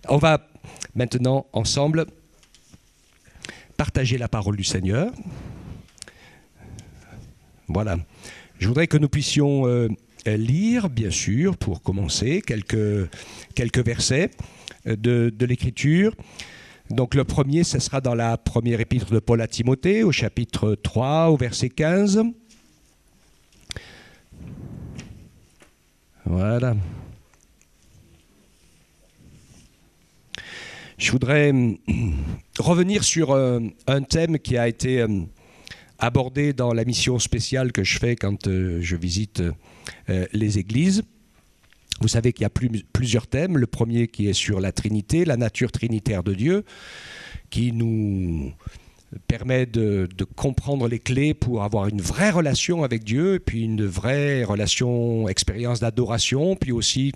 On va maintenant ensemble partager la parole du Seigneur. Voilà. Je voudrais que nous puissions lire, bien sûr, pour commencer, quelques versets de l'Écriture. Donc le premier, ce sera dans la première épître de Paul à Timothée, au chapitre 3, au verset 15. Voilà. Je voudrais revenir sur un thème qui a été abordé dans la mission spéciale que je fais quand je visite les églises. Vous savez qu'il y a plusieurs thèmes. Le premier qui est sur la Trinité, la nature trinitaire de Dieu, qui nous permet de comprendre les clés pour avoir une vraie relation avec Dieu, et puis une vraie relation, expérience d'adoration, puis aussi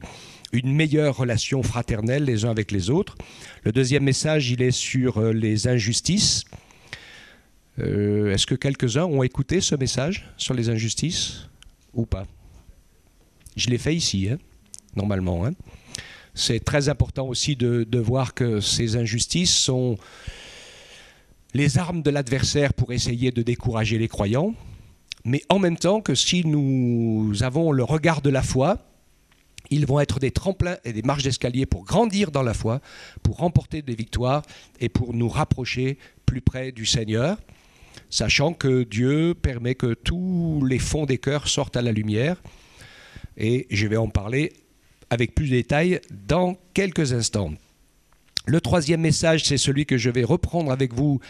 une meilleure relation fraternelle les uns avec les autres. Le deuxième message, il est sur les injustices. Est-ce que quelques-uns ont écouté ce message sur les injustices ou pas? Je l'ai fait ici, normalement. C'est très important aussi de voir que ces injustices sont les armes de l'adversaire pour essayer de décourager les croyants, mais en même temps que si nous avons le regard de la foi, ils vont être des tremplins et des marches d'escalier pour grandir dans la foi, pour remporter des victoires et pour nous rapprocher plus près du Seigneur, sachant que Dieu permet que tous les fonds des cœurs sortent à la lumière. Et je vais en parler avec plus de détails dans quelques instants. Le troisième message, c'est celui que je vais reprendre avec vous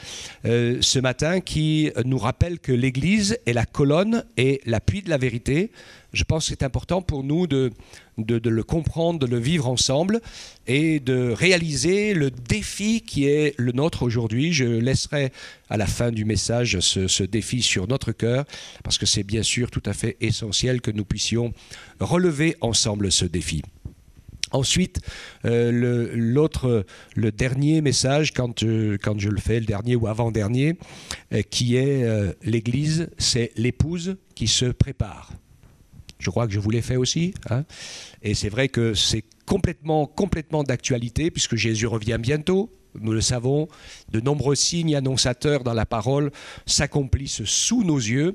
ce matin, qui nous rappelle que l'Église est la colonne et l'appui de la vérité. Je pense que c'est important pour nous de le comprendre, de le vivre ensemble et de réaliser le défi qui est le nôtre aujourd'hui. Je laisserai à la fin du message ce défi sur notre cœur, parce que c'est bien sûr tout à fait essentiel que nous puissions relever ensemble ce défi. Ensuite, le dernier message, quand je le fais, le dernier ou avant-dernier, qui est l'Église, c'est l'épouse qui se prépare. Je crois que je vous l'ai fait aussi. Et c'est vrai que c'est complètement d'actualité, puisque Jésus revient bientôt. Nous le savons, de nombreux signes annonçateurs dans la parole s'accomplissent sous nos yeux.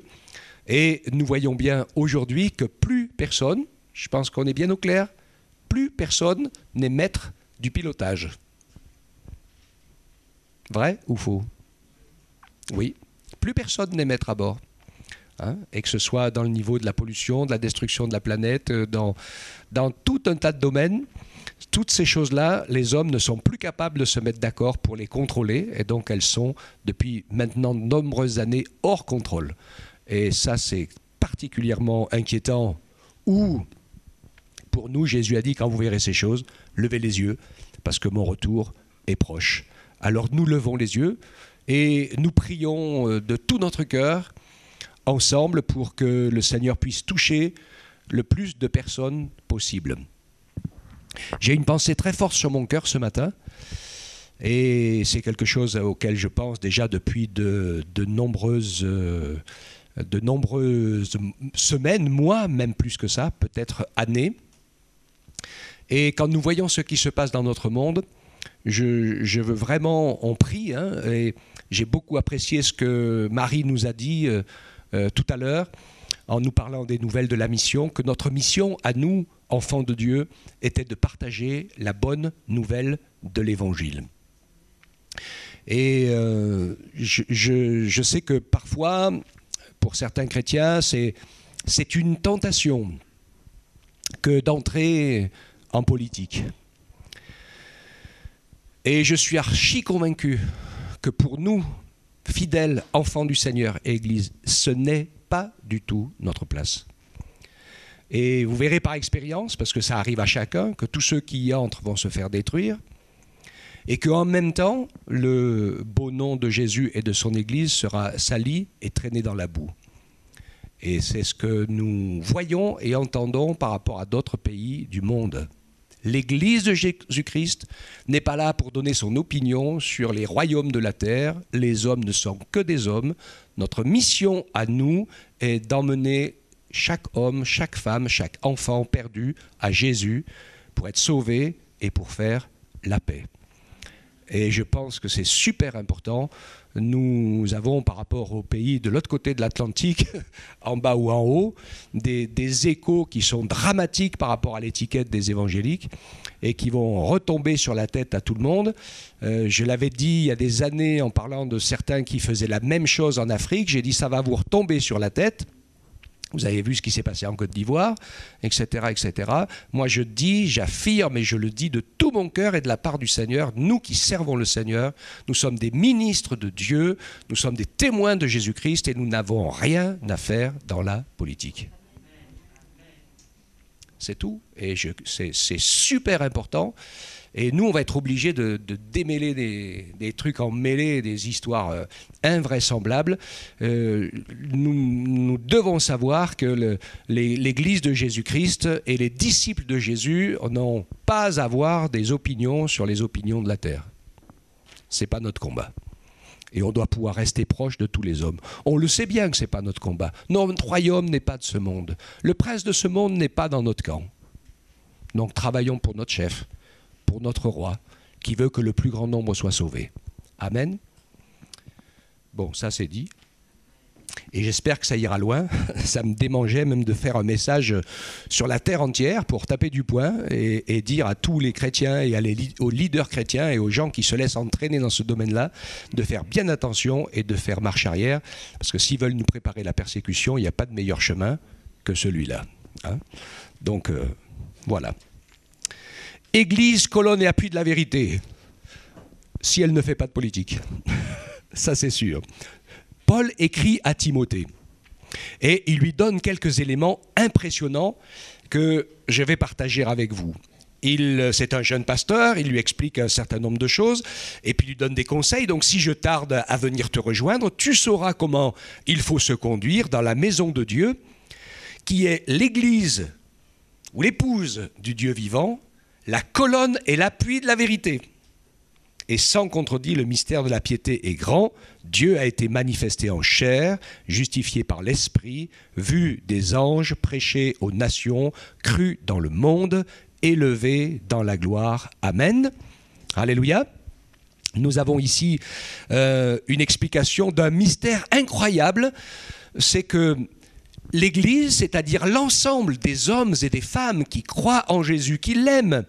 Et nous voyons bien aujourd'hui que plus personne, je pense qu'on est bien au clair, plus personne n'est maître du pilotage. Vrai ou faux? Oui, plus personne n'est maître à bord. Et que ce soit dans le niveau de la pollution, de la destruction de la planète, dans tout un tas de domaines, toutes ces choses-là, les hommes ne sont plus capables de se mettre d'accord pour les contrôler, et donc elles sont, depuis maintenant de nombreuses années, hors contrôle. Et ça, c'est particulièrement inquiétant. Pour nous, Jésus a dit, quand vous verrez ces choses, levez les yeux, parce que mon retour est proche. Alors nous levons les yeux et nous prions de tout notre cœur, ensemble, pour que le Seigneur puisse toucher le plus de personnes possible. J'ai une pensée très forte sur mon cœur ce matin, et c'est quelque chose auquel je pense déjà depuis de nombreuses semaines, mois, même plus que ça, peut-être années. Et quand nous voyons ce qui se passe dans notre monde, je veux vraiment, on prie, et j'ai beaucoup apprécié ce que Marie nous a dit tout à l'heure, en nous parlant des nouvelles de la mission, que notre mission à nous, enfants de Dieu, était de partager la bonne nouvelle de l'Évangile. Et je sais que parfois, pour certains chrétiens, c'est une tentation que d'entrer en politique. Et je suis archi convaincu que pour nous, fidèles enfants du Seigneur et Église, ce n'est pas du tout notre place. Et vous verrez par expérience, parce que ça arrive à chacun, que tous ceux qui y entrent vont se faire détruire, et qu'en même temps, le beau nom de Jésus et de son Église sera sali et traîné dans la boue. Et c'est ce que nous voyons et entendons par rapport à d'autres pays du monde. L'Église de Jésus-Christ n'est pas là pour donner son opinion sur les royaumes de la terre. Les hommes ne sont que des hommes. Notre mission à nous est d'emmener chaque homme, chaque femme, chaque enfant perdu à Jésus pour être sauvé et pour faire la paix. Et je pense que c'est super important. Nous avons, par rapport aux pays de l'autre côté de l'Atlantique, en bas ou en haut, des échos qui sont dramatiques par rapport à l'étiquette des évangéliques et qui vont retomber sur la tête à tout le monde. Je l'avais dit il y a des années en parlant de certains qui faisaient la même chose en Afrique. J'ai dit ça va vous retomber sur la tête. Vous avez vu ce qui s'est passé en Côte d'Ivoire, etc., etc. Moi, je dis, j'affirme et je le dis de tout mon cœur et de la part du Seigneur, nous qui servons le Seigneur, nous sommes des ministres de Dieu, nous sommes des témoins de Jésus-Christ et nous n'avons rien à faire dans la politique. C'est tout. Et c'est super important. Et nous, on va être obligés de démêler des trucs emmêlés, des histoires invraisemblables. Nous devons savoir que l'Église de Jésus-Christ et les disciples de Jésus n'ont pas à avoir des opinions sur les opinions de la terre. Ce n'est pas notre combat. Et on doit pouvoir rester proche de tous les hommes. On le sait bien que ce n'est pas notre combat. Notre royaume n'est pas de ce monde. Le prince de ce monde n'est pas dans notre camp. Donc travaillons pour notre chef, pour notre roi, qui veut que le plus grand nombre soit sauvé. Amen. Bon, ça c'est dit. Et j'espère que ça ira loin. Ça me démangeait même de faire un message sur la terre entière pour taper du poing et dire à tous les chrétiens et aux leaders chrétiens et aux gens qui se laissent entraîner dans ce domaine-là de faire bien attention et de faire marche arrière. Parce que s'ils veulent nous préparer la persécution, il n'y a pas de meilleur chemin que celui-là. Hein ? Donc, voilà. Église, colonne et appui de la vérité, si elle ne fait pas de politique. Ça, c'est sûr. Paul écrit à Timothée et il lui donne quelques éléments impressionnants que je vais partager avec vous. C'est un jeune pasteur, il lui explique un certain nombre de choses et puis il lui donne des conseils. Donc si je tarde à venir te rejoindre, tu sauras comment il faut se conduire dans la maison de Dieu, qui est l'église ou l'épouse du Dieu vivant, la colonne et l'appui de la vérité. Et sans contredit, le mystère de la piété est grand. Dieu a été manifesté en chair, justifié par l'Esprit, vu des anges, prêché aux nations, cru dans le monde, élevé dans la gloire. Amen. Alléluia. Nous avons ici une explication d'un mystère incroyable. C'est que l'Église, c'est-à-dire l'ensemble des hommes et des femmes qui croient en Jésus, qui l'aiment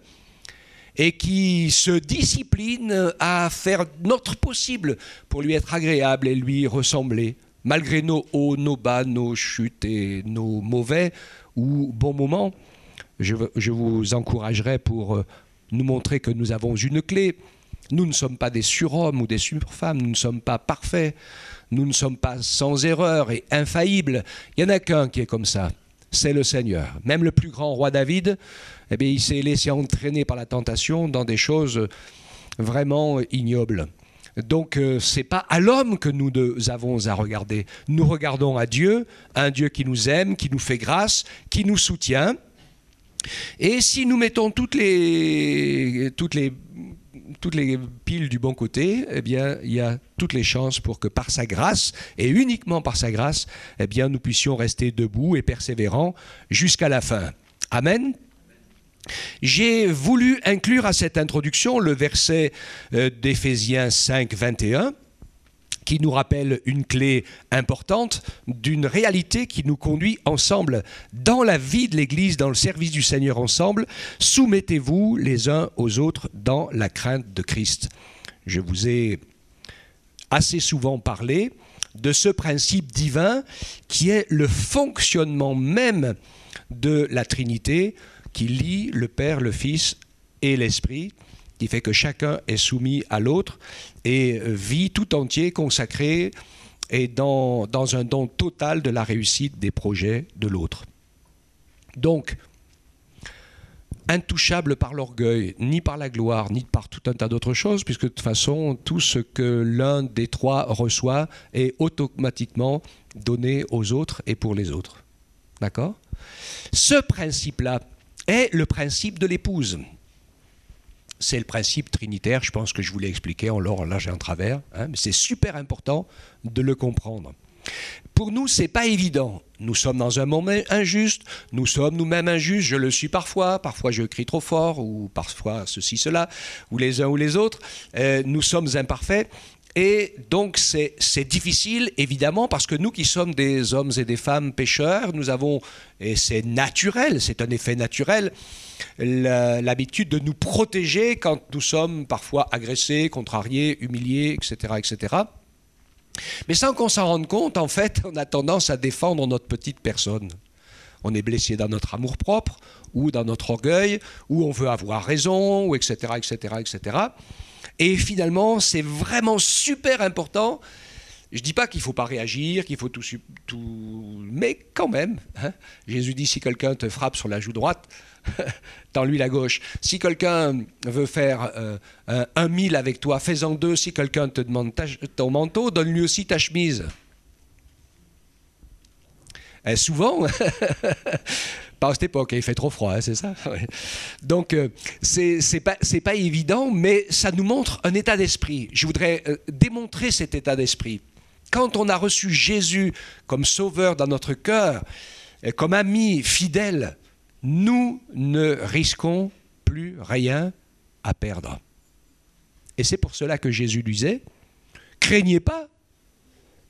et qui se disciplinent à faire notre possible pour lui être agréable et lui ressembler, malgré nos hauts, nos bas, nos chutes et nos mauvais ou bons moments. Je vous encouragerai pour nous montrer que nous avons une clé. Nous ne sommes pas des surhommes ou des surfemmes, nous ne sommes pas parfaits. Nous ne sommes pas sans erreur et infaillibles. Il n'y en a qu'un qui est comme ça, c'est le Seigneur. Même le plus grand roi David, eh bien, il s'est laissé entraîner par la tentation dans des choses vraiment ignobles. Donc, ce n'est pas à l'homme que nous avons à regarder. Nous regardons à Dieu, un Dieu qui nous aime, qui nous fait grâce, qui nous soutient. Et si nous mettons toutes les piles du bon côté, eh bien, il y a toutes les chances pour que par sa grâce, et uniquement par sa grâce, eh bien, nous puissions rester debout et persévérants jusqu'à la fin. Amen. J'ai voulu inclure à cette introduction le verset d'Éphésiens 5, 21, qui nous rappelle une clé importante d'une réalité qui nous conduit ensemble dans la vie de l'Église, dans le service du Seigneur ensemble. Soumettez-vous les uns aux autres dans la crainte de Christ. Je vous ai assez souvent parlé de ce principe divin qui est le fonctionnement même de la Trinité qui lie le Père, le Fils et l'Esprit, qui fait que chacun est soumis à l'autre et vit tout entier, consacré et dans un don total de la réussite des projets de l'autre. Donc, intouchable par l'orgueil, ni par la gloire, ni par tout un tas d'autres choses, puisque de toute façon, tout ce que l'un des trois reçoit est automatiquement donné aux autres et pour les autres. D'accord ? Ce principe-là est le principe de l'épouse. C'est le principe trinitaire, je pense que je vous l'ai expliqué en long, en large et en travers, hein, mais c'est super important de le comprendre. pour nous, ce n'est pas évident. Nous sommes dans un moment injuste, nous sommes nous-mêmes injustes, je le suis parfois je crie trop fort, ou parfois ceci, cela, ou les uns ou les autres. Nous sommes imparfaits. Et donc c'est difficile, évidemment, parce que nous qui sommes des hommes et des femmes pécheurs, nous avons, et c'est naturel, c'est un effet naturel, l'habitude de nous protéger quand nous sommes parfois agressés, contrariés, humiliés, etc., etc. Mais sans qu'on s'en rende compte, en fait, on a tendance à défendre notre petite personne. On est blessé dans notre amour-propre, ou dans notre orgueil, ou on veut avoir raison, ou etc., etc., etc. Et finalement, c'est vraiment super important. Je ne dis pas qu'il ne faut pas réagir, qu'il faut tout... Mais quand même, hein, Jésus dit, si quelqu'un te frappe sur la joue droite, tends-lui la gauche. Si quelqu'un veut faire 1 000 avec toi, fais-en 2. Si quelqu'un te demande ton manteau, donne-lui aussi ta chemise. Et souvent... Pas à cette époque, il fait trop froid, hein, c'est ça. Donc, c'est pas évident, mais ça nous montre un état d'esprit. Je voudrais démontrer cet état d'esprit. Quand on a reçu Jésus comme sauveur dans notre cœur, comme ami fidèle, nous ne risquons plus rien à perdre. Et c'est pour cela que Jésus disait, « Craignez pas,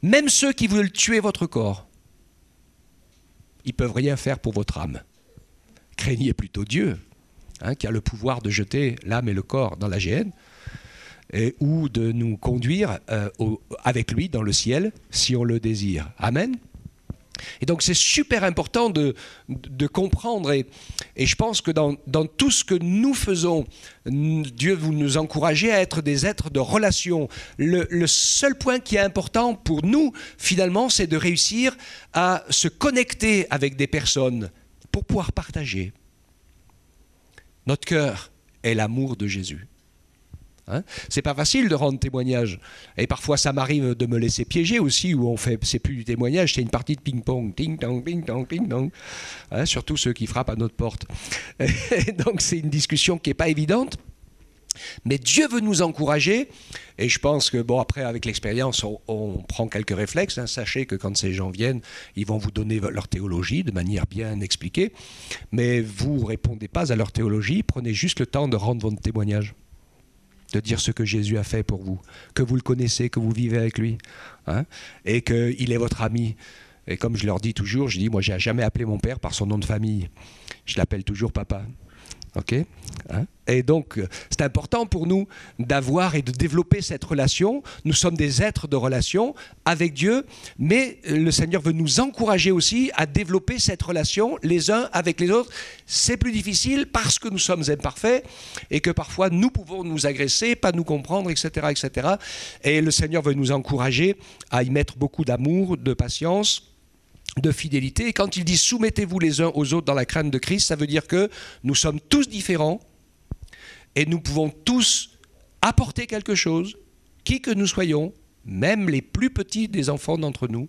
même ceux qui veulent tuer votre corps. » Ils ne peuvent rien faire pour votre âme. Craignez plutôt Dieu, hein, qui a le pouvoir de jeter l'âme et le corps dans la géhenne, ou de nous conduire avec lui dans le ciel, si on le désire. Amen. Et donc c'est super important de comprendre, et je pense que dans tout ce que nous faisons, Dieu vous nous encouragez à être des êtres de relation. Le seul point qui est important pour nous, finalement, c'est de réussir à se connecter avec des personnes pour pouvoir partager. Notre cœur est l'amour de Jésus. Hein, c'est pas facile de rendre témoignage. Et parfois, ça m'arrive de me laisser piéger aussi, où on fait, c'est plus du témoignage, c'est une partie de ping-pong. Ting-tong, ping-tong, ping-tong. Hein, surtout ceux qui frappent à notre porte. Et donc, c'est une discussion qui n'est pas évidente. Mais Dieu veut nous encourager. Et je pense que, bon, après, avec l'expérience, on prend quelques réflexes. Hein. Sachez que quand ces gens viennent, ils vont vous donner leur théologie de manière bien expliquée. Mais vous ne répondez pas à leur théologie. Prenez juste le temps de rendre votre témoignage, de dire ce que Jésus a fait pour vous, que vous le connaissez, que vous vivez avec lui, hein, et qu'il est votre ami. Et comme je leur dis toujours, je dis, moi, je n'ai jamais appelé mon père par son nom de famille. Je l'appelle toujours papa. Ok, hein? Et donc, c'est important pour nous d'avoir et de développer cette relation. Nous sommes des êtres de relation avec Dieu, mais le Seigneur veut nous encourager aussi à développer cette relation les uns avec les autres. C'est plus difficile parce que nous sommes imparfaits et que parfois nous pouvons nous agresser, pas nous comprendre, etc., etc. Et le Seigneur veut nous encourager à y mettre beaucoup d'amour, de patience, de fidélité. Et quand il dit « soumettez-vous les uns aux autres dans la crainte de Christ », ça veut dire que nous sommes tous différents et nous pouvons tous apporter quelque chose, qui que nous soyons, même les plus petits des enfants d'entre nous,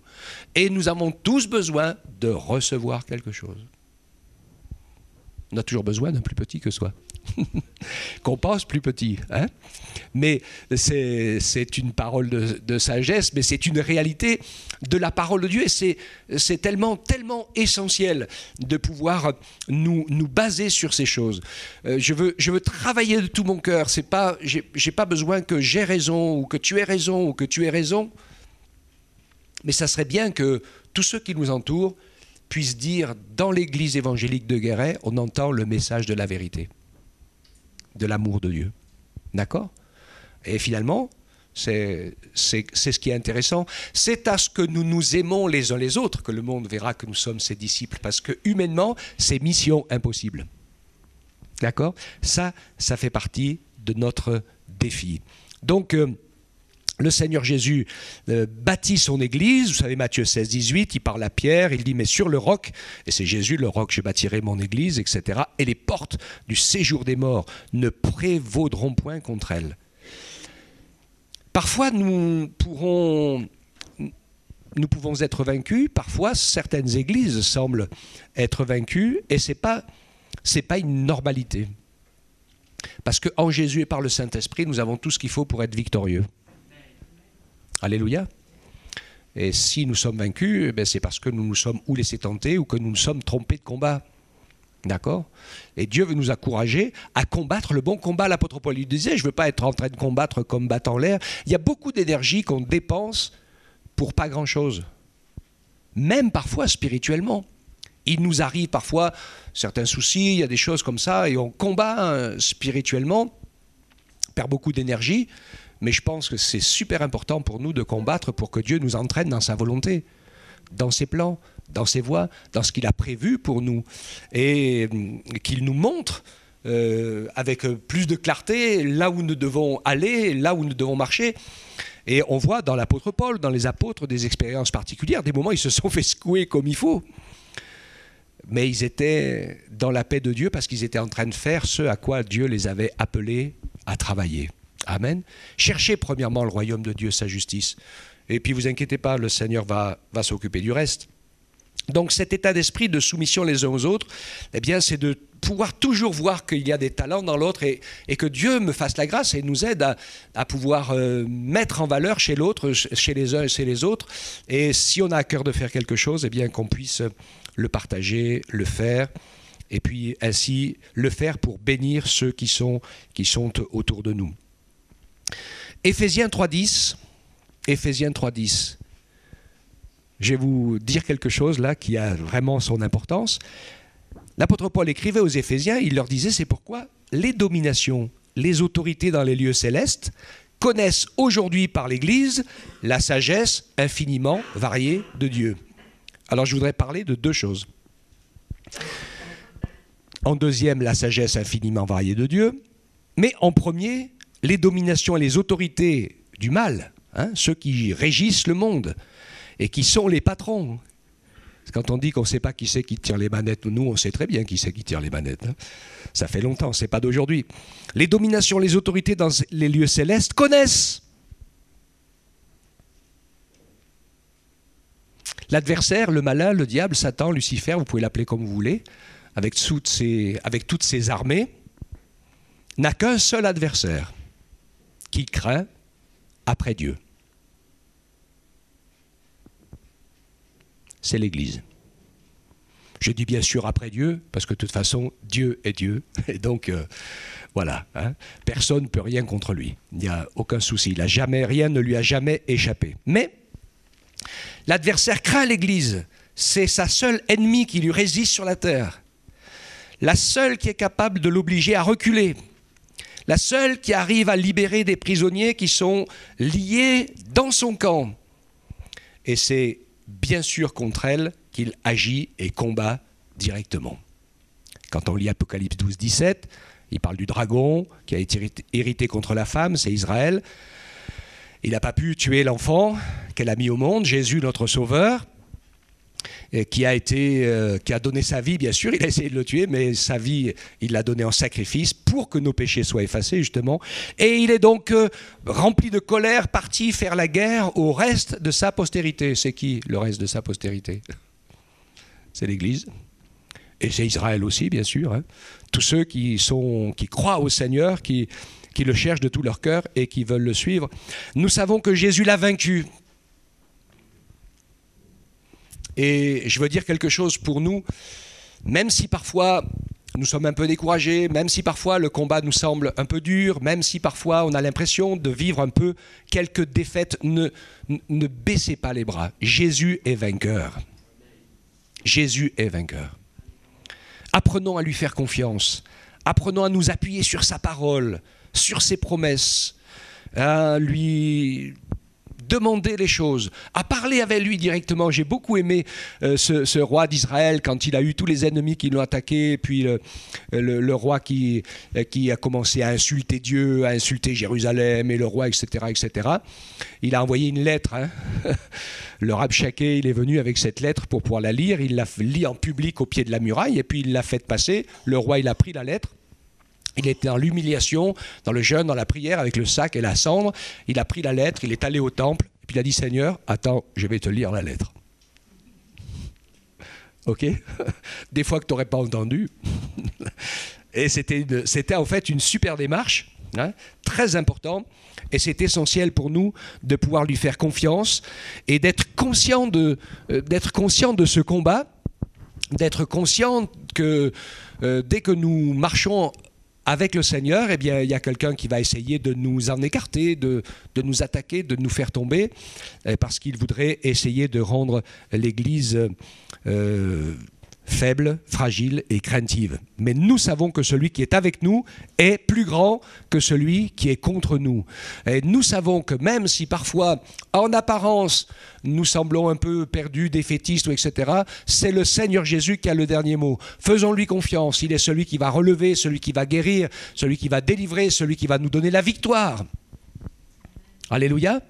et nous avons tous besoin de recevoir quelque chose. On a toujours besoin d'un plus petit que soi. Qu'on pense plus petit. Hein, mais c'est une parole de sagesse, mais c'est une réalité de la parole de Dieu. Et c'est tellement, tellement essentiel de pouvoir nous baser sur ces choses. Je veux travailler de tout mon cœur. J'ai pas besoin que j'ai raison, ou que tu aies raison, ou que tu aies raison. Mais ça serait bien que tous ceux qui nous entourent puissent dire, dans l'église évangélique de Guéret, on entend le message de la vérité, de l'amour de Dieu. D'accord ? Et finalement, c'est ce qui est intéressant. C'est à ce que nous nous aimons les uns les autres que le monde verra que nous sommes ses disciples, parce que humainement, c'est mission impossible. D'accord ? Ça fait partie de notre défi. Donc, le Seigneur Jésus bâtit son église. Vous savez, Matthieu 16, 18, il parle à Pierre, il dit « Mais sur le roc, et c'est Jésus, le roc, je bâtirai mon église, etc. Et les portes du séjour des morts ne prévaudront point contre elle. » Parfois, nous pouvons être vaincus. Parfois, certaines églises semblent être vaincues. Et ce n'est pas une normalité. Parce qu'en Jésus et par le Saint-Esprit, nous avons tout ce qu'il faut pour être victorieux. Alléluia. Et si nous sommes vaincus, c'est parce que nous nous sommes ou laissés tenter ou que nous nous sommes trompés de combat. D'accord? Et Dieu veut nous encourager à combattre le bon combat. L'apôtre Paul lui disait, je ne veux pas être en train de combattre comme battant l'air. Il y a beaucoup d'énergie qu'on dépense pour pas grand-chose. Même parfois spirituellement. Il nous arrive parfois certains soucis, il y a des choses comme ça, et on combat spirituellement, perd beaucoup d'énergie, mais je pense que c'est super important pour nous de combattre pour que Dieu nous entraîne dans sa volonté, dans ses plans, dans ses voies, dans ce qu'il a prévu pour nous, et qu'il nous montre avec plus de clarté là où nous devons aller, là où nous devons marcher. Et on voit dans l'apôtre Paul, dans les apôtres, des expériences particulières, des moments où ils se sont fait secouer comme il faut. Mais ils étaient dans la paix de Dieu parce qu'ils étaient en train de faire ce à quoi Dieu les avait appelés à travailler. Amen. Cherchez premièrement le royaume de Dieu, sa justice. Et puis vous inquiétez pas, le Seigneur va s'occuper du reste. Donc cet état d'esprit de soumission les uns aux autres, eh bien, c'est de pouvoir toujours voir qu'il y a des talents dans l'autre et que Dieu me fasse la grâce et nous aide à pouvoir mettre en valeur chez l'autre, chez les uns et chez les autres. Et si on a à cœur de faire quelque chose, eh bien qu'on puisse le partager, le faire, et puis ainsi le faire pour bénir ceux qui sont autour de nous. Éphésiens 3.10, Éphésiens 3.10. Je vais vous dire quelque chose là qui a vraiment son importance. L'apôtre Paul écrivait aux Éphésiens, il leur disait, c'est pourquoi les dominations, les autorités dans les lieux célestes connaissent aujourd'hui par l'Église la sagesse infiniment variée de Dieu. Alors je voudrais parler de deux choses. En deuxième, la sagesse infiniment variée de Dieu. Mais en premier, les dominations et les autorités du mal, ceux qui régissent le monde et qui sont les patrons. Quand on dit qu'on ne sait pas qui c'est qui tire les manettes, nous on sait très bien qui c'est qui tire les manettes. Ça fait longtemps, ce n'est pas d'aujourd'hui. Les dominations, les autorités dans les lieux célestes connaissent. L'adversaire, le malin, le diable, Satan, Lucifer, vous pouvez l'appeler comme vous voulez, avec toutes ses armées, n'a qu'un seul adversaire, qu'il craint après Dieu. C'est l'Église. Je dis bien sûr après Dieu, parce que de toute façon, Dieu est Dieu. Et donc, voilà, personne ne peut rien contre lui. Il n'y a aucun souci. Rien ne lui a jamais échappé. Mais l'adversaire craint l'Église. C'est sa seule ennemie qui lui résiste sur la terre. La seule qui est capable de l'obliger à reculer. La seule qui arrive à libérer des prisonniers qui sont liés dans son camp. Et c'est bien sûr contre elle qu'il agit et combat directement. Quand on lit Apocalypse 12, 17, il parle du dragon qui a été hérité contre la femme, c'est Israël. Il n'a pas pu tuer l'enfant qu'elle a mis au monde, Jésus notre Sauveur, qui a donné sa vie, bien sûr, il a essayé de le tuer, mais sa vie, il l'a donnée en sacrifice pour que nos péchés soient effacés, justement. Et il est donc rempli de colère, parti faire la guerre au reste de sa postérité. C'est qui, le reste de sa postérité? C'est l'Église. Et c'est Israël aussi, bien sûr. Tous ceux qui croient au Seigneur, qui le cherchent de tout leur cœur et qui veulent le suivre. Nous savons que Jésus l'a vaincu. Et je veux dire quelque chose pour nous, même si parfois nous sommes un peu découragés, même si parfois le combat nous semble un peu dur, même si parfois on a l'impression de vivre un peu quelques défaites, ne baissez pas les bras. Jésus est vainqueur. Jésus est vainqueur. Apprenons à lui faire confiance. Apprenons à nous appuyer sur sa parole, sur ses promesses, à lui demander les choses, à parler avec lui directement. J'ai beaucoup aimé ce roi d'Israël quand il a eu tous les ennemis qui l'ont attaqué, puis le roi qui a commencé à insulter Dieu, à insulter Jérusalem et le roi, etc., etc. Il a envoyé une lettre. Le Rabshakeh, il est venu avec cette lettre pour pouvoir la lire. Il l'a lit en public au pied de la muraille et puis il l'a fait passer. Le roi, il a pris la lettre. Il était dans l'humiliation, dans le jeûne, dans la prière, avec le sac et la cendre. Il a pris la lettre, il est allé au temple, et puis il a dit « Seigneur, attends, je vais te lire la lettre. » Ok? Des fois que tu n'aurais pas entendu. Et c'était en fait une super démarche. Hein, très important, et c'est essentiel pour nous de pouvoir lui faire confiance et d'être conscient de ce combat, d'être conscient que dès que nous marchons avec le Seigneur, eh bien, il y a quelqu'un qui va essayer de nous en écarter, de nous attaquer, de nous faire tomber, parce qu'il voudrait essayer de rendre l'Église faible, fragile et craintive. Mais nous savons que celui qui est avec nous est plus grand que celui qui est contre nous. Et nous savons que même si parfois, en apparence, nous semblons un peu perdus, défaitistes, etc., c'est le Seigneur Jésus qui a le dernier mot. Faisons-lui confiance. Il est celui qui va relever, celui qui va guérir, celui qui va délivrer, celui qui va nous donner la victoire. Alléluia.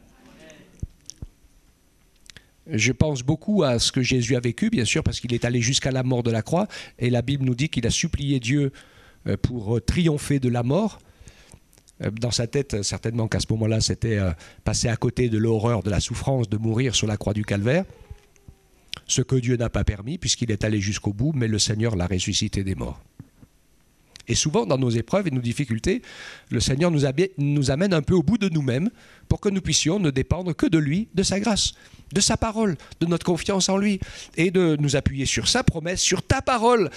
Je pense beaucoup à ce que Jésus a vécu, bien sûr, parce qu'il est allé jusqu'à la mort de la croix. Et la Bible nous dit qu'il a supplié Dieu pour triompher de la mort. Dans sa tête, certainement qu'à ce moment-là, c'était passer à côté de l'horreur, de la souffrance, de mourir sur la croix du Calvaire. Ce que Dieu n'a pas permis, puisqu'il est allé jusqu'au bout, mais le Seigneur l'a ressuscité des morts. Et souvent, dans nos épreuves et nos difficultés, le Seigneur nous amène un peu au bout de nous-mêmes pour que nous puissions ne dépendre que de lui, de sa grâce, de sa parole, de notre confiance en lui, et de nous appuyer sur sa promesse, sur ta parole.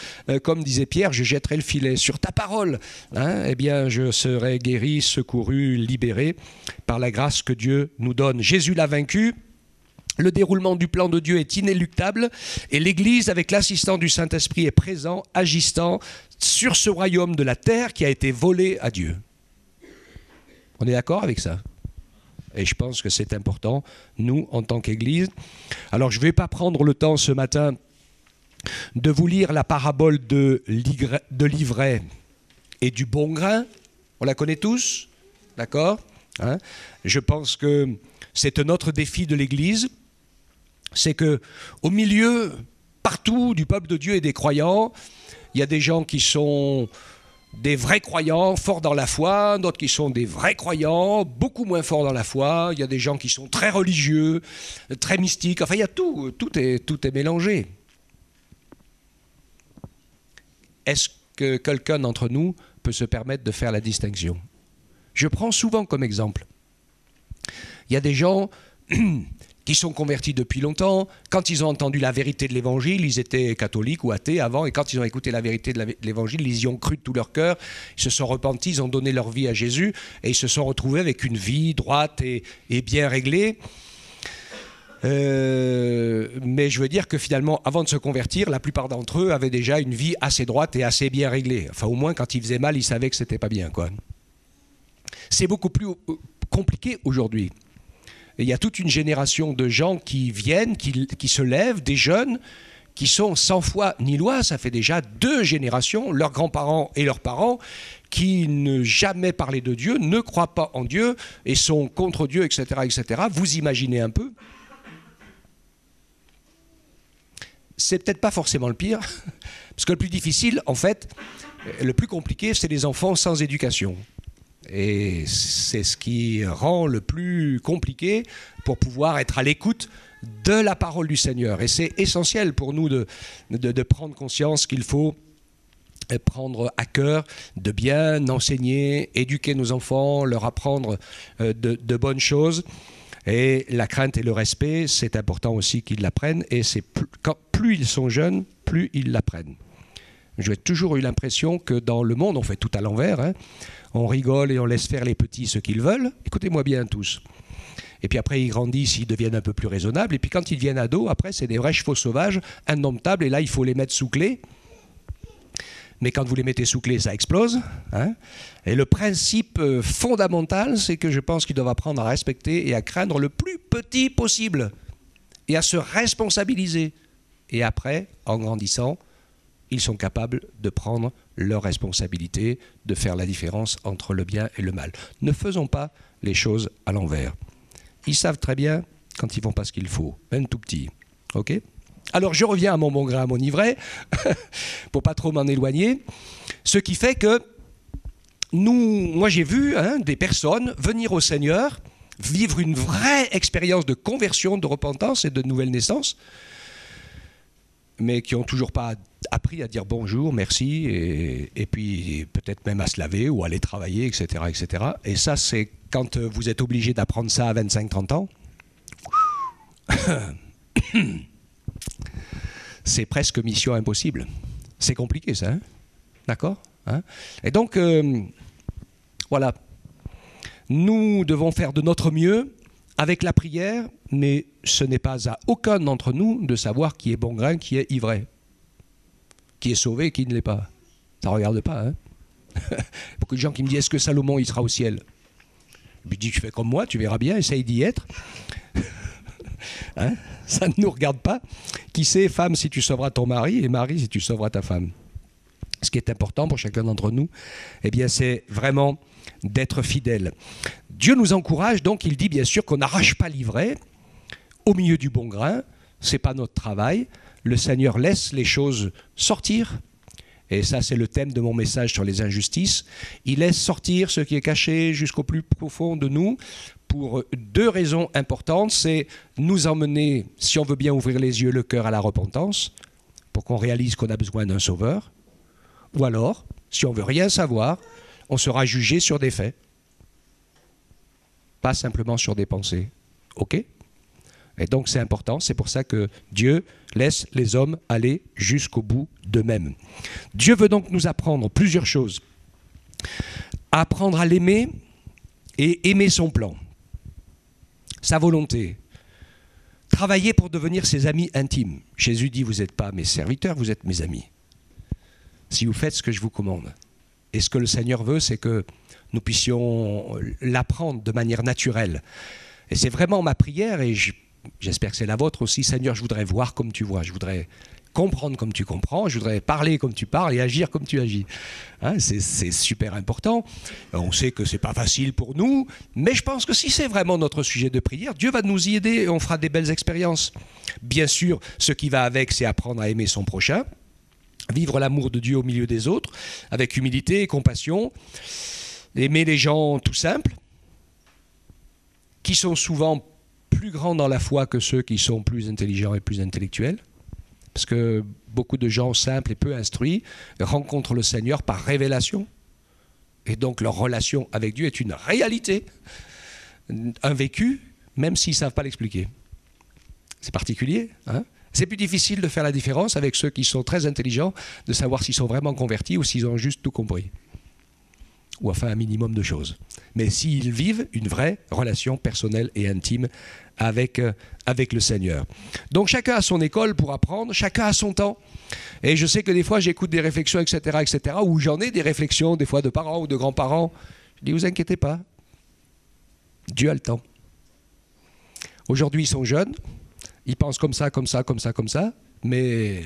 Comme disait Pierre, je jetterai le filet sur ta parole. Hein, eh bien, je serai guéri, secouru, libéré par la grâce que Dieu nous donne. Jésus l'a vaincu. Le déroulement du plan de Dieu est inéluctable et l'Église, avec l'assistance du Saint-Esprit, est présent, agissant sur ce royaume de la terre qui a été volé à Dieu. On est d'accord avec ça? Et je pense que c'est important, nous, en tant qu'Église. Alors, je ne vais pas prendre le temps ce matin de vous lire la parabole de l'ivraie et du bon grain. On la connaît tous? D'accord? Hein? Je pense que c'est un autre défi de l'Église. C'est qu'au milieu, partout, du peuple de Dieu et des croyants, il y a des gens qui sont des vrais croyants, forts dans la foi, d'autres qui sont des vrais croyants, beaucoup moins forts dans la foi. Il y a des gens qui sont très religieux, très mystiques. Enfin, il y a tout est mélangé. Est-ce que quelqu'un d'entre nous peut se permettre de faire la distinction? Je prends souvent comme exemple. Il y a des gens qui sont convertis depuis longtemps. Quand ils ont entendu la vérité de l'Évangile, ils étaient catholiques ou athées avant, et quand ils ont écouté la vérité de l'Évangile, ils y ont cru de tout leur cœur, ils se sont repentis, ils ont donné leur vie à Jésus, et ils se sont retrouvés avec une vie droite et bien réglée. Mais je veux dire que finalement, avant de se convertir, la plupart d'entre eux avaient déjà une vie assez droite et assez bien réglée. Enfin, au moins, quand ils faisaient mal, ils savaient que c'était pas bien, quoi. C'est beaucoup plus compliqué aujourd'hui. Il y a toute une génération de gens qui viennent, qui se lèvent, des jeunes, qui sont sans foi ni loi. Ça fait déjà 2 générations, leurs grands-parents et leurs parents, qui ne jamais parlé de Dieu, ne croient pas en Dieu et sont contre Dieu, etc., etc. Vous imaginez un peu? C'est peut-être pas forcément le pire, parce que le plus difficile, en fait, le plus compliqué, c'est les enfants sans éducation. Et c'est ce qui rend le plus compliqué pour pouvoir être à l'écoute de la parole du Seigneur. Et c'est essentiel pour nous de prendre conscience qu'il faut prendre à cœur de bien enseigner, éduquer nos enfants, leur apprendre de bonnes choses. Et la crainte et le respect, c'est important aussi qu'ils l'apprennent. Et c'est plus ils sont jeunes, plus ils l'apprennent. J'ai toujours eu l'impression que dans le monde, on fait tout à l'envers, hein. On rigole et on laisse faire les petits ce qu'ils veulent. Écoutez-moi bien tous. Et puis après, ils grandissent, ils deviennent un peu plus raisonnables. Et puis quand ils deviennent ados, après, c'est des vrais chevaux sauvages, indomptables. Et là, il faut les mettre sous clé. Mais quand vous les mettez sous clé, ça explose. Hein. Et le principe fondamental, c'est que je pense qu'ils doivent apprendre à respecter et à craindre le plus petit possible. Et à se responsabiliser. Et après, en grandissant, ils sont capables de prendre leurs responsabilités, de faire la différence entre le bien et le mal. Ne faisons pas les choses à l'envers. Ils savent très bien quand ils ne font pas ce qu'il faut, même tout petit. Ok ? Alors je reviens à mon bon grain, à mon ivraie, pour pas trop m'en éloigner. Ce qui fait que moi j'ai vu des personnes venir au Seigneur, vivre une vraie expérience de conversion, de repentance et de nouvelle naissance. mais qui n'ont toujours pas appris à dire bonjour, merci, et puis peut-être même à se laver ou à aller travailler, etc., etc. Et ça, c'est quand vous êtes obligé d'apprendre ça à 25-30 ans, c'est presque mission impossible. C'est compliqué ça, hein, d'accord, hein? Et donc, voilà, nous devons faire de notre mieux avec la prière, mais ce n'est pas à aucun d'entre nous de savoir qui est bon grain, qui est ivraie, qui est sauvé, qui ne l'est pas. Ça ne regarde pas, hein. Beaucoup de gens qui me disent, est-ce que Salomon il sera au ciel? Je lui dis, tu fais comme moi, tu verras bien, essaye d'y être. Hein, ça ne nous regarde pas. Qui sait, femme, si tu sauveras ton mari, et mari, si tu sauveras ta femme. Ce qui est important pour chacun d'entre nous, eh bien, c'est vraiment d'être fidèle. Dieu nous encourage, donc il dit bien sûr qu'on n'arrache pas l'ivraie au milieu du bon grain. Ce n'est pas notre travail. Le Seigneur laisse les choses sortir. Et ça, c'est le thème de mon message sur les injustices. Il laisse sortir ce qui est caché jusqu'au plus profond de nous pour deux raisons importantes. C'est nous emmener, si on veut bien ouvrir les yeux, le cœur à la repentance, pour qu'on réalise qu'on a besoin d'un sauveur. Ou alors, si on ne veut rien savoir, on sera jugé sur des faits, pas simplement sur des pensées. OK ? Et donc c'est important, c'est pour ça que Dieu laisse les hommes aller jusqu'au bout d'eux-mêmes. Dieu veut donc nous apprendre plusieurs choses. Apprendre à l'aimer et aimer son plan, sa volonté. Travailler pour devenir ses amis intimes. Jésus dit, vous n'êtes pas mes serviteurs, vous êtes mes amis. Si vous faites ce que je vous commande. Et ce que le Seigneur veut, c'est que nous puissions l'apprendre de manière naturelle. Et c'est vraiment ma prière, et j'espère que c'est la vôtre aussi. Seigneur, je voudrais voir comme tu vois, je voudrais comprendre comme tu comprends, je voudrais parler comme tu parles et agir comme tu agis. Hein, c'est super important. On sait que ce n'est pas facile pour nous, mais je pense que si c'est vraiment notre sujet de prière, Dieu va nous y aider et on fera des belles expériences. Bien sûr, ce qui va avec, c'est apprendre à aimer son prochain, vivre l'amour de Dieu au milieu des autres, avec humilité et compassion, aimer les gens tout simples, qui sont souvent plus grands dans la foi que ceux qui sont plus intelligents et plus intellectuels, parce que beaucoup de gens simples et peu instruits rencontrent le Seigneur par révélation, et donc leur relation avec Dieu est une réalité, un vécu, même s'ils ne savent pas l'expliquer. C'est particulier, hein ? C'est plus difficile de faire la différence avec ceux qui sont très intelligents, de savoir s'ils sont vraiment convertis ou s'ils ont juste tout compris. Ou enfin un minimum de choses. Mais s'ils vivent une vraie relation personnelle et intime avec le Seigneur. Donc chacun a son école pour apprendre, chacun a son temps. Et je sais que des fois j'écoute des réflexions, etc., où j'en ai des réflexions, des fois de parents ou de grands-parents. Je dis, vous inquiétez pas, Dieu a le temps. Aujourd'hui ils sont jeunes, ils pensent comme ça, mais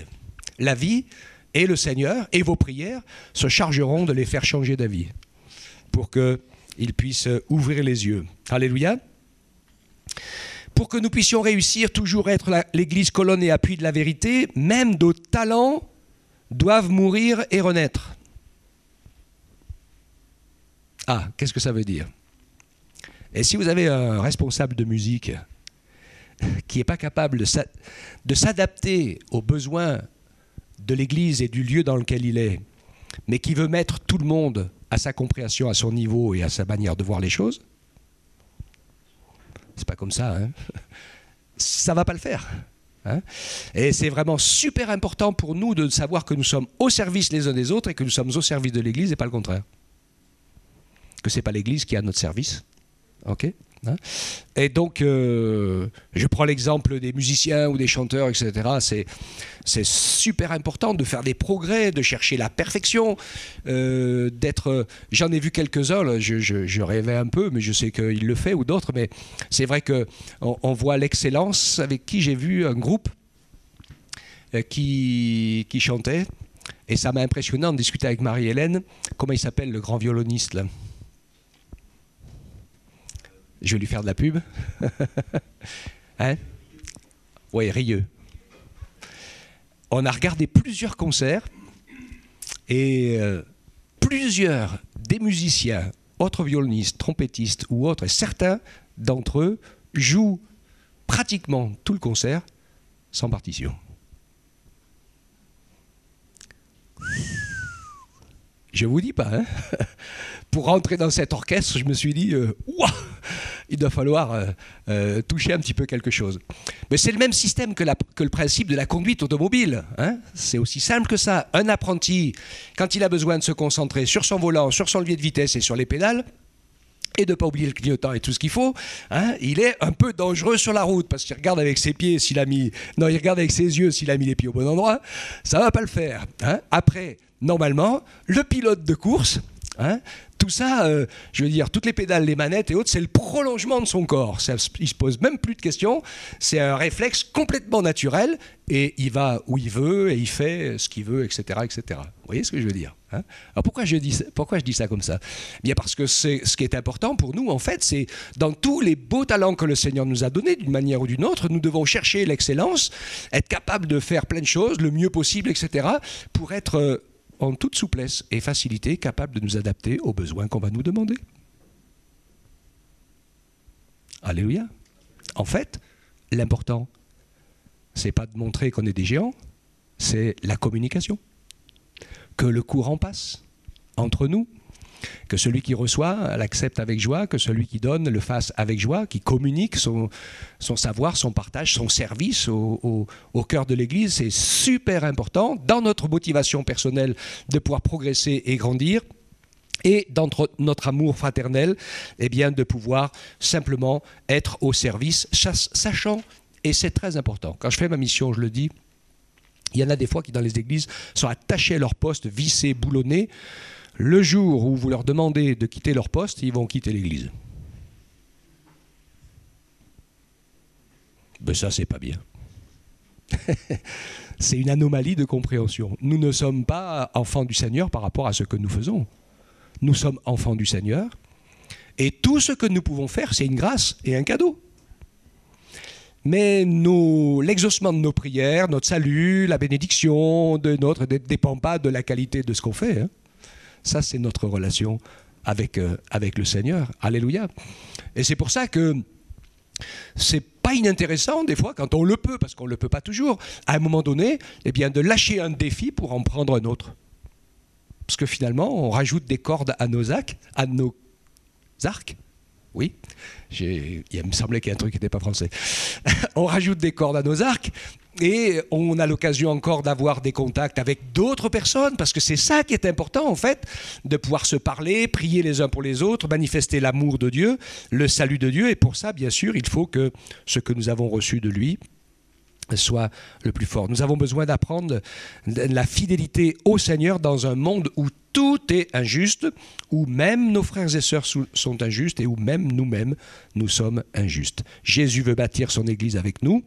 la vie et le Seigneur et vos prières se chargeront de les faire changer d'avis pour qu'ils puissent ouvrir les yeux. Alléluia. Pour que nous puissions réussir, toujours être l'Église colonne et appui de la vérité, même nos talents doivent mourir et renaître. Ah, qu'est-ce que ça veut dire? Et si vous avez un responsable de musique qui n'est pas capable de s'adapter aux besoins de l'Église et du lieu dans lequel il est, mais qui veut mettre tout le monde à sa compréhension, à son niveau et à sa manière de voir les choses, c'est pas comme ça, hein. Ça va pas le faire. Hein. Et c'est vraiment super important pour nous de savoir que nous sommes au service les uns des autres et que nous sommes au service de l'Église et pas le contraire. Que c'est pas l'Église qui est à notre service. Ok ? Hein? Et donc, je prends l'exemple des musiciens ou des chanteurs, etc. C'est super important de faire des progrès, de chercher la perfection, d'être... J'en ai vu quelques-uns, je rêvais un peu, mais je sais qu'il le fait, ou d'autres, mais c'est vrai qu'on voit l'excellence avec qui j'ai vu un groupe qui chantait, et ça m'a impressionné en discutant avec Marie-Hélène. Comment il s'appelle, le grand violoniste, là ? Je vais lui faire de la pub. Hein? Oui, Rieux. On a regardé plusieurs concerts et plusieurs des musiciens, autres violonistes, trompettistes ou autres, et certains d'entre eux jouent pratiquement tout le concert sans partition. Je vous dis pas, hein. Pour rentrer dans cet orchestre, je me suis dit, ouah, il doit falloir toucher un petit peu quelque chose. Mais c'est le même système que le principe de la conduite automobile, hein. C'est aussi simple que ça. Un apprenti, quand il a besoin de se concentrer sur son volant, sur son levier de vitesse et sur les pédales, et de ne pas oublier le clignotant et tout ce qu'il faut, hein, il est un peu dangereux sur la route parce qu'il regarde avec ses pieds s'il a mis... Non, il regarde avec ses yeux s'il a mis les pieds au bon endroit. Ça ne va pas le faire, hein. Après, normalement, le pilote de course, hein, tout ça, je veux dire, toutes les pédales, les manettes et autres, c'est le prolongement de son corps. Ça, il ne se pose même plus de questions. C'est un réflexe complètement naturel et il va où il veut et il fait ce qu'il veut, etc., etc. Vous voyez ce que je veux dire, hein? Alors pourquoi je dis ça comme ça? Bien parce que ce qui est important pour nous, en fait, c'est dans tous les beaux talents que le Seigneur nous a donnés, d'une manière ou d'une autre, nous devons chercher l'excellence, être capable de faire plein de choses, le mieux possible, etc., pour être... en toute souplesse et facilité, capable de nous adapter aux besoins qu'on va nous demander. Alléluia. En fait, l'important, c'est pas de montrer qu'on est des géants, c'est la communication. Que le courant passe entre nous, que celui qui reçoit l'accepte avec joie, que celui qui donne le fasse avec joie, qui communique son savoir, son partage, son service au cœur de l'Église. C'est super important dans notre motivation personnelle de pouvoir progresser et grandir. Et dans notre amour fraternel, eh bien, de pouvoir simplement être au service, sachant, et c'est très important, quand je fais ma mission, je le dis, il y en a des fois qui dans les églises sont attachés à leur poste, vissés, boulonnés. Le jour où vous leur demandez de quitter leur poste, ils vont quitter l'église. Ben ça, c'est pas bien. C'est une anomalie de compréhension. Nous ne sommes pas enfants du Seigneur par rapport à ce que nous faisons. Nous sommes enfants du Seigneur. Et tout ce que nous pouvons faire, c'est une grâce et un cadeau. Mais l'exaucement de nos prières, notre salut, la bénédiction de ne dépend pas de la qualité de ce qu'on fait, hein. Ça, c'est notre relation avec le Seigneur. Alléluia. Et c'est pour ça que c'est pas inintéressant, des fois, quand on le peut, parce qu'on ne le peut pas toujours, à un moment donné, eh bien, de lâcher un défi pour en prendre un autre. Parce que finalement, on rajoute des cordes à nos arcs. Oui, il me semblait qu'il y a un truc qui n'était pas français. On rajoute des cordes à nos arcs et on a l'occasion encore d'avoir des contacts avec d'autres personnes, parce que c'est ça qui est important en fait, de pouvoir se parler, prier les uns pour les autres, manifester l'amour de Dieu, le salut de Dieu. Et pour ça, bien sûr, il faut que ce que nous avons reçu de lui soit le plus fort. Nous avons besoin d'apprendre la fidélité au Seigneur dans un monde où tout est injuste, où même nos frères et sœurs sont injustes et où même nous-mêmes, nous sommes injustes. Jésus veut bâtir son Église avec nous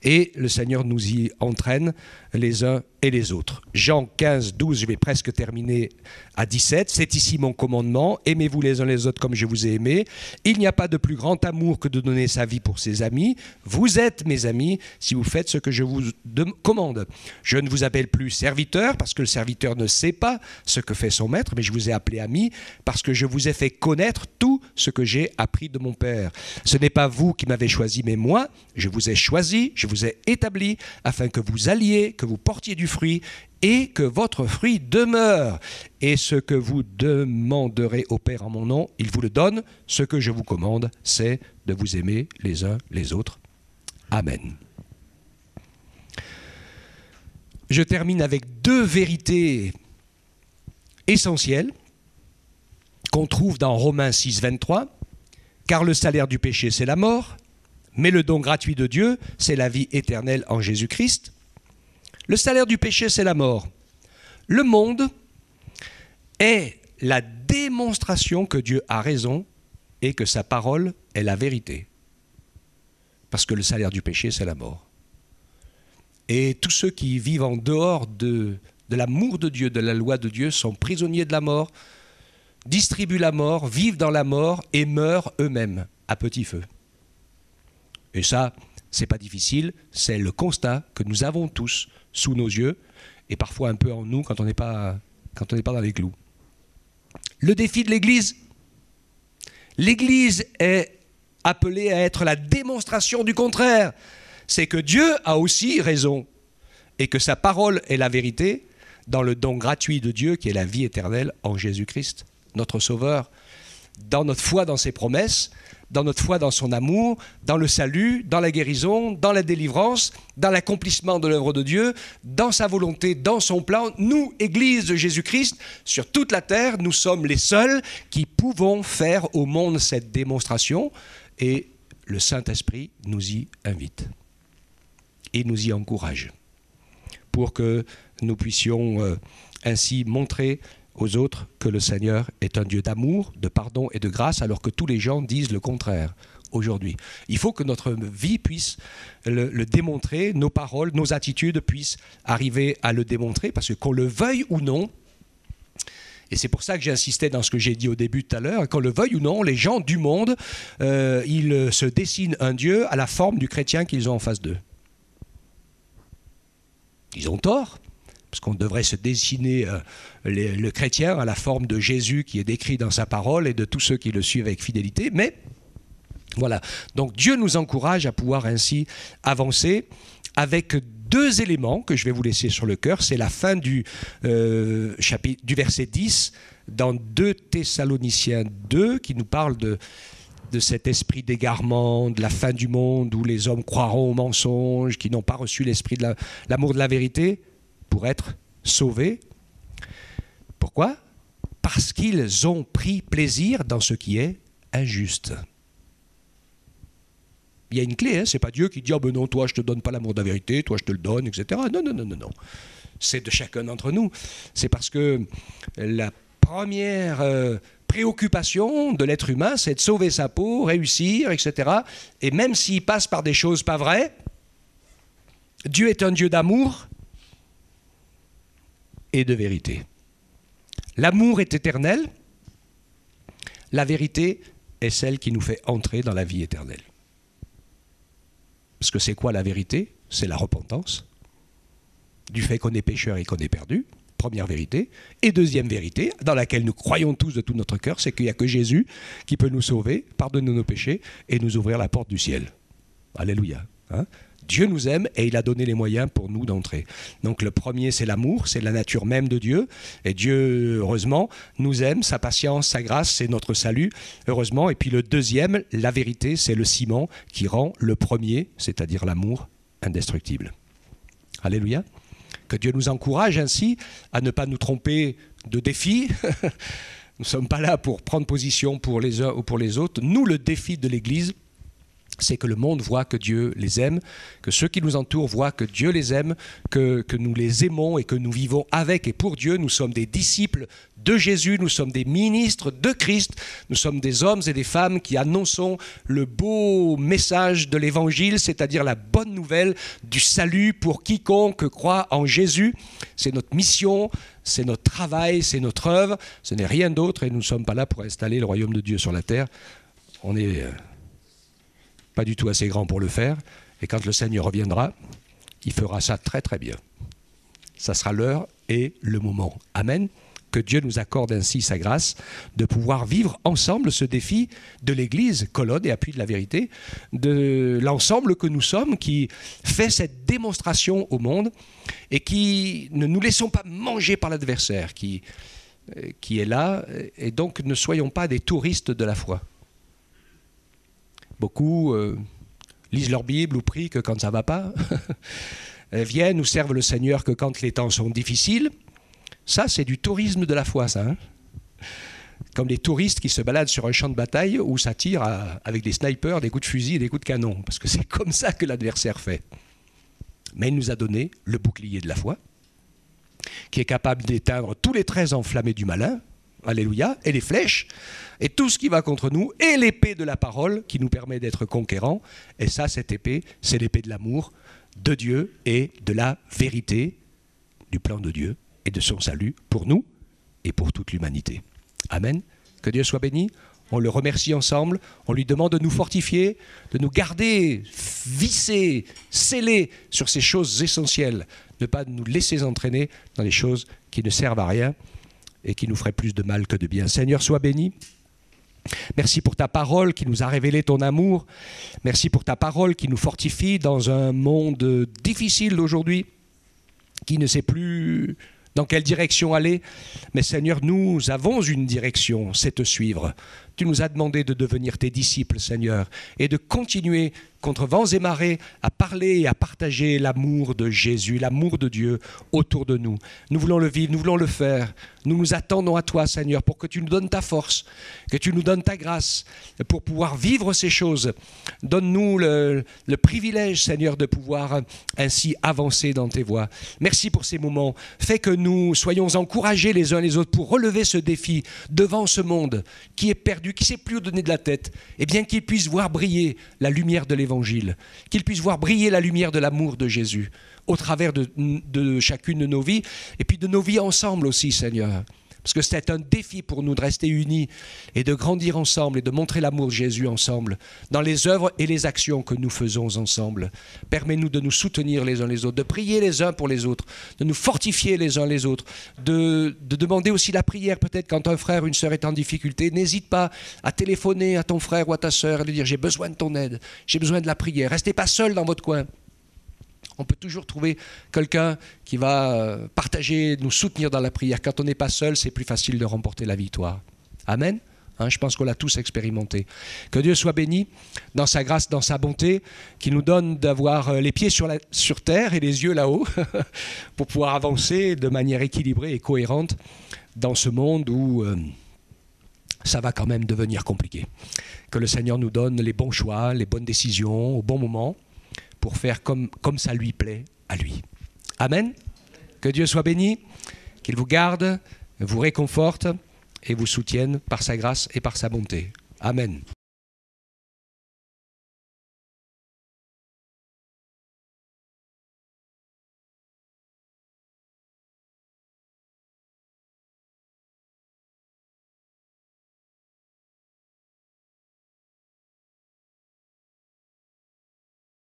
et le Seigneur nous y entraîne les uns et les autres. Jean 15, 12, je vais presque terminer à 17. C'est ici mon commandement, aimez-vous les uns les autres comme je vous ai aimés. Il n'y a pas de plus grand amour que de donner sa vie pour ses amis. Vous êtes mes amis si vous faites ce que je vous commande. Je ne vous appelle plus serviteur parce que le serviteur ne sait pas ce que fait son maître, mais je vous ai appelé ami parce que je vous ai fait connaître tout ce que j'ai appris de mon Père. Ce n'est pas vous qui m'avez choisi, mais moi, je vous ai choisi, je vous ai établi afin que vous alliez, que vous portiez du fruit et que votre fruit demeure. Et ce que vous demanderez au Père en mon nom, il vous le donne. Ce que je vous commande, c'est de vous aimer les uns les autres. Amen. Je termine avec deux vérités essentielles qu'on trouve dans Romains 6, 23. Car le salaire du péché, c'est la mort, mais le don gratuit de Dieu, c'est la vie éternelle en Jésus-Christ. Le salaire du péché, c'est la mort. Le monde est la démonstration que Dieu a raison et que sa parole est la vérité. Parce que le salaire du péché, c'est la mort. Et tous ceux qui vivent en dehors de l'amour de Dieu, de la loi de Dieu, sont prisonniers de la mort, distribuent la mort, vivent dans la mort et meurent eux-mêmes à petit feu. Et ça, c'est pas difficile, c'est le constat que nous avons tous sous nos yeux et parfois un peu en nous quand on n'est pas dans les clous. Le défi de l'Église. L'Église est appelée à être la démonstration du contraire. C'est que Dieu a aussi raison et que sa parole est la vérité, dans le don gratuit de Dieu qui est la vie éternelle en Jésus-Christ, notre Sauveur, dans notre foi dans ses promesses, dans notre foi dans son amour, dans le salut, dans la guérison, dans la délivrance, dans l'accomplissement de l'œuvre de Dieu, dans sa volonté, dans son plan. Nous, Église de Jésus-Christ, sur toute la terre, nous sommes les seuls qui pouvons faire au monde cette démonstration et le Saint-Esprit nous y invite et nous y encourage pour que nous puissions ainsi montrer aux autres que le Seigneur est un Dieu d'amour, de pardon et de grâce, alors que tous les gens disent le contraire aujourd'hui. Il faut que notre vie puisse le démontrer, nos paroles, nos attitudes puissent arriver à le démontrer, parce que qu'on le veuille ou non, et c'est pour ça que j'insistais dans ce que j'ai dit au début tout à l'heure, qu'on le veuille ou non, les gens du monde, ils se dessinent un Dieu à la forme du chrétien qu'ils ont en face d'eux. Ils ont tort, parce qu'on devrait se dessiner le chrétien à la forme de Jésus qui est décrit dans sa parole et de tous ceux qui le suivent avec fidélité. Mais voilà, donc Dieu nous encourage à pouvoir ainsi avancer avec deux éléments que je vais vous laisser sur le cœur. C'est la fin du verset 10 dans 2 Thessaloniciens 2 qui nous parle de cet esprit d'égarement, de la fin du monde où les hommes croiront aux mensonges, qui n'ont pas reçu l'esprit de l'amour de la vérité pour être sauvés. Pourquoi ? Parce qu'ils ont pris plaisir dans ce qui est injuste. Il y a une clé, hein, c'est pas Dieu qui dit « Ah ben non, toi je te donne pas l'amour de la vérité, toi je te le donne, etc. » Non, non, non, non, non. C'est de chacun d'entre nous. C'est parce que la première préoccupation de l'être humain, c'est de sauver sa peau, réussir, etc. Et même s'il passe par des choses pas vraies, Dieu est un Dieu d'amour et de vérité. L'amour est éternel, la vérité est celle qui nous fait entrer dans la vie éternelle. Parce que c'est quoi la vérité ? C'est la repentance, du fait qu'on est pécheur et qu'on est perdu, première vérité. Et deuxième vérité, dans laquelle nous croyons tous de tout notre cœur, c'est qu'il n'y a que Jésus qui peut nous sauver, pardonner nos péchés et nous ouvrir la porte du ciel. Alléluia. Hein ? Dieu nous aime et il a donné les moyens pour nous d'entrer. Donc le premier, c'est l'amour, c'est la nature même de Dieu. Et Dieu, heureusement, nous aime, sa patience, sa grâce, c'est notre salut, heureusement. Et puis le deuxième, la vérité, c'est le ciment qui rend le premier, c'est-à-dire l'amour, indestructible. Alléluia. Que Dieu nous encourage ainsi à ne pas nous tromper de défis. Nous ne sommes pas là pour prendre position pour les uns ou pour les autres. Nous, le défi de l'Église, c'est que le monde voit que Dieu les aime, que ceux qui nous entourent voient que Dieu les aime, que nous les aimons et que nous vivons avec et pour Dieu. Nous sommes des disciples de Jésus, nous sommes des ministres de Christ, nous sommes des hommes et des femmes qui annonçons le beau message de l'Évangile, c'est-à-dire la bonne nouvelle du salut pour quiconque croit en Jésus. C'est notre mission, c'est notre travail, c'est notre œuvre, ce n'est rien d'autre et nous ne sommes pas là pour installer le royaume de Dieu sur la terre. On est pas du tout assez grand pour le faire, et quand le Seigneur reviendra, il fera ça très très bien. Ça sera l'heure et le moment. Amen. Que Dieu nous accorde ainsi sa grâce de pouvoir vivre ensemble ce défi de l'Église, colonne et appui de la vérité, de l'ensemble que nous sommes, qui fait cette démonstration au monde, et qui ne nous laissons pas manger par l'adversaire qui est là, et donc ne soyons pas des touristes de la foi. Beaucoup lisent leur Bible ou prient que quand ça ne va pas, viennent ou servent le Seigneur que quand les temps sont difficiles. Ça, c'est du tourisme de la foi, ça. Hein, comme les touristes qui se baladent sur un champ de bataille où ça tire avec des snipers, des coups de fusil et des coups de canon. Parce que c'est comme ça que l'adversaire fait. Mais il nous a donné le bouclier de la foi, qui est capable d'éteindre tous les traits enflammés du malin, alléluia, et les flèches, et tout ce qui va contre nous, et l'épée de la parole qui nous permet d'être conquérants. Et ça, cette épée, c'est l'épée de l'amour de Dieu et de la vérité du plan de Dieu et de son salut pour nous et pour toute l'humanité. Amen. Que Dieu soit béni. On le remercie ensemble. On lui demande de nous fortifier, de nous garder vissés, scellés sur ces choses essentielles, de ne pas nous laisser entraîner dans les choses qui ne servent à rien et qui nous feraient plus de mal que de bien. Seigneur, sois béni. Merci pour ta parole qui nous a révélé ton amour. Merci pour ta parole qui nous fortifie dans un monde difficile d'aujourd'hui, qui ne sait plus dans quelle direction aller. Mais Seigneur, nous avons une direction, c'est te suivre. Tu nous as demandé de devenir tes disciples, Seigneur, et de continuer contre vents et marées à parler et à partager l'amour de Jésus, l'amour de Dieu autour de nous. Nous voulons le vivre, nous voulons le faire. Nous nous attendons à toi, Seigneur, pour que tu nous donnes ta force, que tu nous donnes ta grâce pour pouvoir vivre ces choses. Donne-nous le privilège, Seigneur, de pouvoir ainsi avancer dans tes voies. Merci pour ces moments. Fais que nous soyons encouragés les uns les autres pour relever ce défi devant ce monde qui est perdu, qui ne sait plus où donner de la tête. Eh bien, qu'il puisse voir briller la lumière de l'Évangile, qu'il puisse voir briller la lumière de l'amour de Jésus au travers de chacune de nos vies et puis de nos vies ensemble aussi, Seigneur. Parce que c'est un défi pour nous de rester unis et de grandir ensemble et de montrer l'amour de Jésus ensemble dans les œuvres et les actions que nous faisons ensemble. Permets-nous de nous soutenir les uns les autres, de prier les uns pour les autres, de nous fortifier les uns les autres, de demander aussi la prière peut-être quand un frère ou une sœur est en difficulté. N'hésite pas à téléphoner à ton frère ou à ta sœur et lui dire « j'ai besoin de ton aide, j'ai besoin de la prière ». Restez pas seul dans votre coin. On peut toujours trouver quelqu'un qui va partager, nous soutenir dans la prière. Quand on n'est pas seul, c'est plus facile de remporter la victoire. Amen. Je pense qu'on l'a tous expérimenté. Que Dieu soit béni dans sa grâce, dans sa bonté, qui nous donne d'avoir les pieds sur terre et les yeux là-haut pour pouvoir avancer de manière équilibrée et cohérente dans ce monde où ça va quand même devenir compliqué. Que le Seigneur nous donne les bons choix, les bonnes décisions au bon moment, pour faire comme ça lui plaît à lui. Amen. Que Dieu soit béni, qu'il vous garde, vous réconforte et vous soutienne par sa grâce et par sa bonté. Amen.